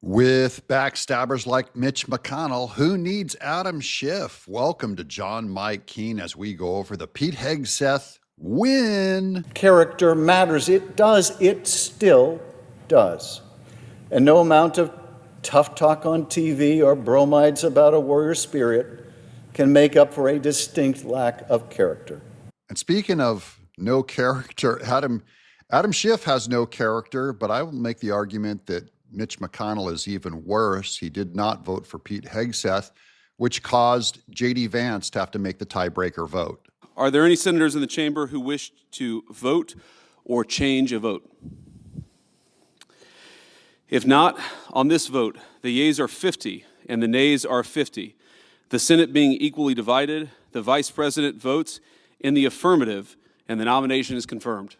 With backstabbers like Mitch McConnell, who needs Adam Schiff? Welcome to John Mike Keene as we go over the Pete Hegseth win. Character matters. It does. It still does. And no amount of tough talk on TV or bromides about a warrior spirit can make up for a distinct lack of character. And speaking of no character, Adam Schiff has no character, but I will make the argument that Mitch McConnell is even worse. He did not vote for Pete Hegseth, which caused J.D. Vance to have to make the tiebreaker vote. Are there any senators in the chamber who wish to vote or change a vote? If not, on this vote, the yeas are 50 and the nays are 50. The Senate being equally divided, the Vice President votes in the affirmative, and the nomination is confirmed.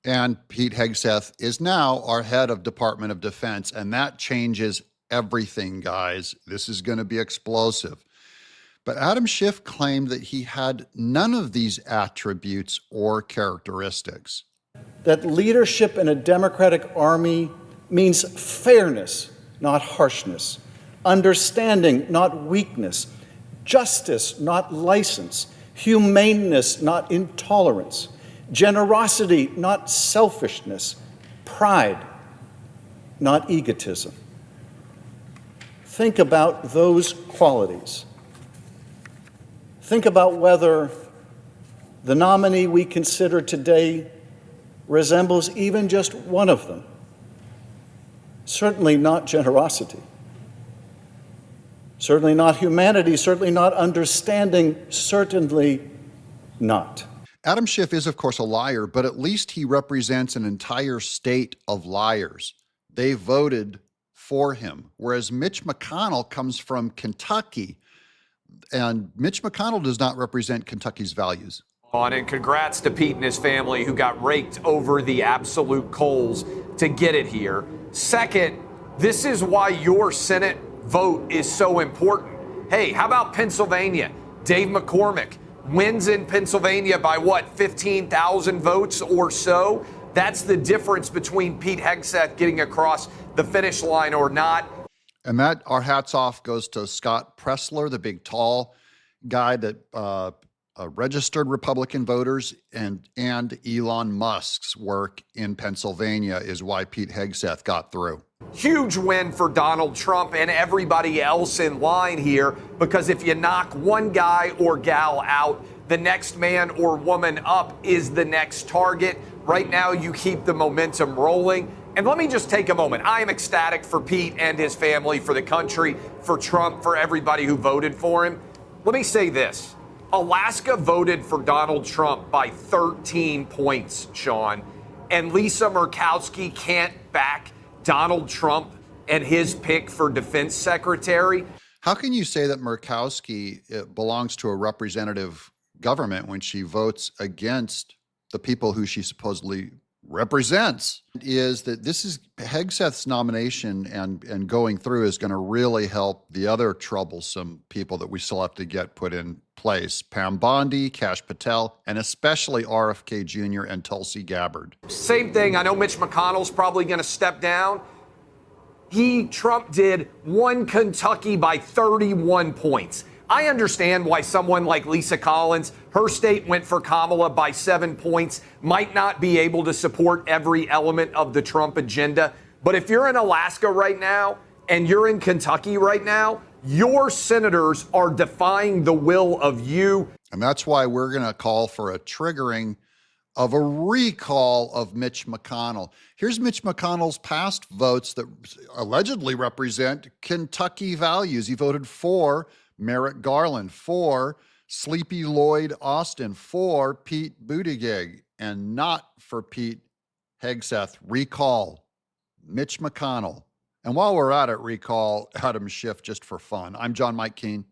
And Pete Hegseth is now our head of Department of Defense, and that changes everything, guys. This is going to be explosive. But Adam Schiff claimed that he had none of these attributes or characteristics. That leadership in a democratic army means fairness, not harshness, understanding, not weakness, justice, not license, humaneness, not intolerance, generosity, not selfishness, pride, not egotism. Think about those qualities. Think about whether the nominee we consider today resembles even just one of them. Certainly not generosity. Certainly not humanity. Certainly not understanding. Certainly not. Adam Schiff is, of course, a liar, but at least he represents an entire state of liars. They voted for him, whereas Mitch McConnell comes from Kentucky, and Mitch McConnell does not represent Kentucky's values. And congrats to Pete and his family who got raked over the absolute coals to get it here. Second, this is why your Senate vote is so important. Hey, how about Pennsylvania? Dave McCormick wins in Pennsylvania by what, 15,000 votes or so? That's the difference between Pete Hegseth getting across the finish line or not. And that, our hats off goes to Scott Pressler, the big tall guy that registered Republican voters, and Elon Musk's work in Pennsylvania is why Pete Hegseth got through. Huge win for Donald Trump and everybody else in line here, because if you knock one guy or gal out, the next man or woman up is the next target. Right now, you keep the momentum rolling. And let me just take a moment. I am ecstatic for Pete and his family, for the country, for Trump, for everybody who voted for him. Let me say this. Alaska voted for Donald Trump by 13 points, Sean, and Lisa Murkowski can't back Donald Trump and his pick for defense secretary. How can you say that Murkowski belongs to a representative government when she votes against the people who she supposedly represents? Is that this is Hegseth's nomination, and going through is going to really help the other troublesome people that we still have to get put in place: Pam Bondi, Kash Patel, and especially RFK Jr. and Tulsi Gabbard. Same thing. I know Mitch McConnell's probably going to step down. Trump won Kentucky by 31 points. I understand why someone like Lisa Collins, her state went for Kamala by 7 points, might not be able to support every element of the Trump agenda. But if you're in Alaska right now and you're in Kentucky right now, your senators are defying the will of you. And that's why we're going to call for a triggering of a recall of Mitch McConnell. Here's Mitch McConnell's past votes that allegedly represent Kentucky values. He voted for Merrick Garland, for Sleepy Lloyd Austin, for Pete Buttigieg, and not for Pete Hegseth. Recall Mitch McConnell. And while we're at it, recall Adam Schiff just for fun. I'm John Mike Keene.